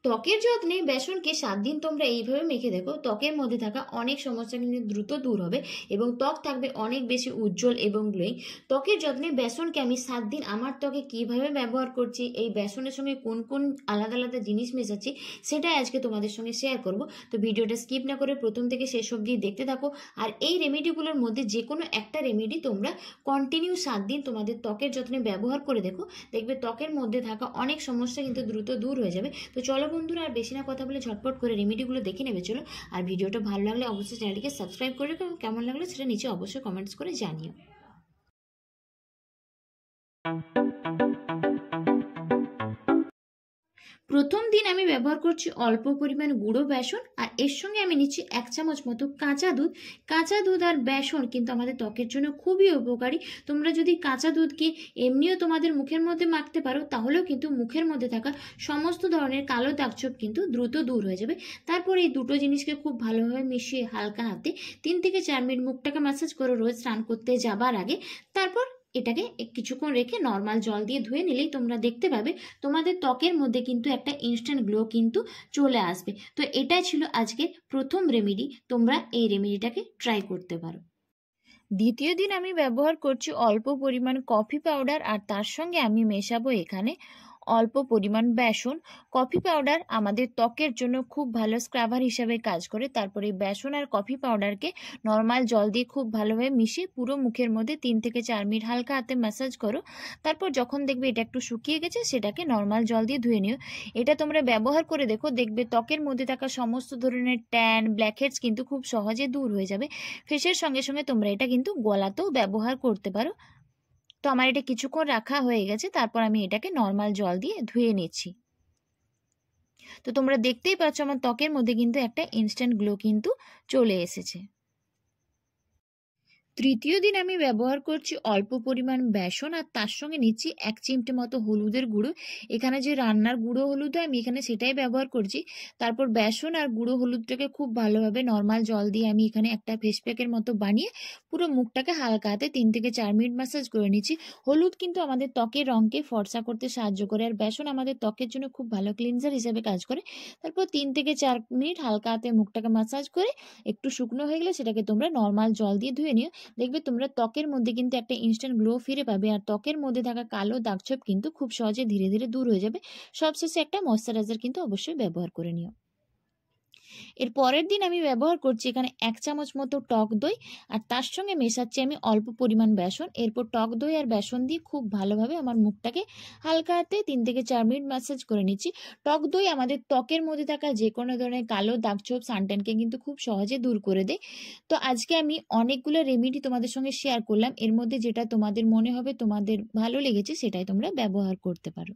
ত্বকের যত্নে বেসনকে 7 দিন তোমরা এইভাবে মেখে দেখো, ত্বকের মধ্যে থাকা অনেক সমস্যা কিন্তু দ্রুত দূর হবে এবং ত্বক থাকবে অনেক বেশি উজ্জ্বল এবং গ্লোয়িং। ত্বকের যত্নে বেসনকে আমি 7 দিন আমার ত্বকে কিভাবে ব্যবহার করছি, এই বেসনের সঙ্গে কোন কোন আলাদা আলাদা জিনিস মেশাচ্ছি, সেটাই আজকে তোমাদের সঙ্গে শেয়ার করব। তো ভিডিওটা স্কিপ না করে প্রথম থেকে শেষ অবধি দেখতে থাকো। আর এই রেমেডিগুলোর মধ্যে যে কোনো একটা রেমেডি তোমরা কন্টিনিউ 7 দিন তোমাদের ত্বকের যত্নে ব্যবহার করে দেখো, দেখবে ত্বকের মধ্যে থাকা অনেক সমস্যা কিন্তু দ্রুত দূর হয়ে যাবে। তো চলো বন্ধুরা, আর বেশি না কথা বলে ঝটপট করে রেমেডিগুলো দেখে নেবে চলো। আর ভিডিওটা ভালো লাগলে অবশ্যই চ্যানেলটিকে সাবস্ক্রাইব করে রেখো, কেমন লাগলো সেটা নিচে অবশ্যই কমেন্টস করে জানিও। প্রথম দিন আমি ব্যবহার করছি অল্প পরিমাণ গুঁড়ো বেসন, আর এর সঙ্গে আমি নিচ্ছি 1 চামচ মতো কাঁচা দুধ। কাঁচা দুধ আর বেসন কিন্তু আমাদের ত্বকের জন্য খুবই উপকারী। তোমরা যদি কাঁচা দুধকে এমনিও তোমাদের মুখের মধ্যে মাখতে পারো, তাহলেও কিন্তু মুখের মধ্যে থাকা সমস্ত ধরনের কালো দাগছোপ কিন্তু দ্রুত দূর হয়ে যাবে। তারপর এই দুটো জিনিসকে খুব ভালোভাবে মিশিয়ে হালকা হাতে 3 থেকে 4 মিনিট মুখটাকে ম্যাসাজ করো রোজ স্নান করতে যাবার আগে। তারপর এটাকে কিছুক্ষণ রেখে নর্মাল জল দিয়ে ধুয়ে নিলেই তোমরা দেখতে পাবে তোমাদের ত্বকের মধ্যে কিন্তু একটা ইনস্ট্যান্ট গ্লো কিন্তু চলে আসবে। তো এটাই ছিল আজকের প্রথম রেমেডি, তোমরা এই রেমেডিটাকে ট্রাই করতে পারো। দ্বিতীয় দিন আমি ব্যবহার করছি অল্প পরিমাণ কফি পাউডার, আর তার সঙ্গে আমি মেশাবো এখানে অল্প পরিমাণ বেসন। কফি পাউডার আমাদের ত্বকের জন্য খুব ভালো স্ক্রাবার হিসাবে কাজ করে। তারপরে বেসন আর কফি পাউডারকে নর্মাল জল দিয়ে খুব ভালোভাবে মিশিয়ে পুরো মুখের মধ্যে 3 থেকে 4 মিনিট হালকা হাতে ম্যাসাজ করো। তারপর যখন দেখবে এটা একটু শুকিয়ে গেছে, সেটাকে নর্মাল জল দিয়ে ধুয়ে নিও। এটা তোমরা ব্যবহার করে দেখো, দেখবে ত্বকের মধ্যে থাকা সমস্ত ধরনের ট্যান, ব্ল্যাকহেডস কিন্তু খুব সহজে দূর হয়ে যাবে। ফেসের সঙ্গে সঙ্গে তোমরা এটা কিন্তু গলাতেও ব্যবহার করতে পারো। তো আমার এটা কিছুক্ষণ রাখা হয়ে গেছে, তারপর আমি এটাকে নর্মাল জল দিয়ে ধুয়ে নিচ্ছি। তো তোমরা দেখতেই পাচ্ছ আমার ত্বকের মধ্যে কিন্তু একটা ইনস্ট্যান্ট গ্লো কিন্তু চলে এসেছে। তৃতীয় দিন আমি ব্যবহার করছি অল্প পরিমাণ বেসন, আর তার সঙ্গে নিচ্ছি 1 চিমটে মতো হলুদের গুঁড়ো। এখানে যে রান্নার গুঁড়ো হলুদ আমি এখানে সেটাই ব্যবহার করছি। তারপর বেসন আর গুঁড়ো হলুদটাকে খুব ভালোভাবে নর্মাল জল দিয়ে আমি এখানে একটা ফেস প্যাকের মতো বানিয়ে পুরো মুখটাকে হালকা হাতে 3 থেকে 4 মিনিট ম্যাসাজ করে নিচ্ছি। হলুদ কিন্তু আমাদের ত্বকের রঙকে ফর্সা করতে সাহায্য করে, আর বেসন আমাদের ত্বকের জন্য খুব ভালো ক্লিনজার হিসেবে কাজ করে। তারপর 3 থেকে 4 মিনিট হালকা হাতে মুখটাকে ম্যাসাজ করে একটু শুকনো হয়ে গেলে সেটাকে তোমরা নর্মাল জল দিয়ে ধুয়ে নিও। দেখবে তোমরা ত্বকের মধ্যে কিন্তু একটা ইনস্ট্যান্ট গ্লো ফিরে পাবে, আর ত্বকের মধ্যে থাকা কালো দাগছোপ কিন্তু খুব সহজে ধীরে ধীরে দূর হয়ে যাবে। সবশেষে একটা ময়শ্চারাইজার কিন্তু অবশ্যই ব্যবহার করে নিও। এর পরের দিন আমি ব্যবহার করছি এখানে 1 চামচ মতো টক দই, আর তার সঙ্গে মেশাচ্ছি আমি অল্প পরিমাণ বেসন। এরপর টক দই আর বেসন দিয়ে খুব ভালোভাবে আমার মুখটাকে হালকা হাতে 3 থেকে 4 মিনিট ম্যাসাজ করে নিচ্ছি। টক দই আমাদের ত্বকের মধ্যে থাকা যে কোনো ধরনের কালো দাগছোপ, সানট্যানকে কিন্তু খুব সহজে দূর করে দেয়। তো আজকে আমি অনেকগুলো রেমেডি তোমাদের সঙ্গে শেয়ার করলাম, এর মধ্যে যেটা তোমাদের মনে হবে তোমাদের ভালো লেগেছে সেটাই তোমরা ব্যবহার করতে পারো।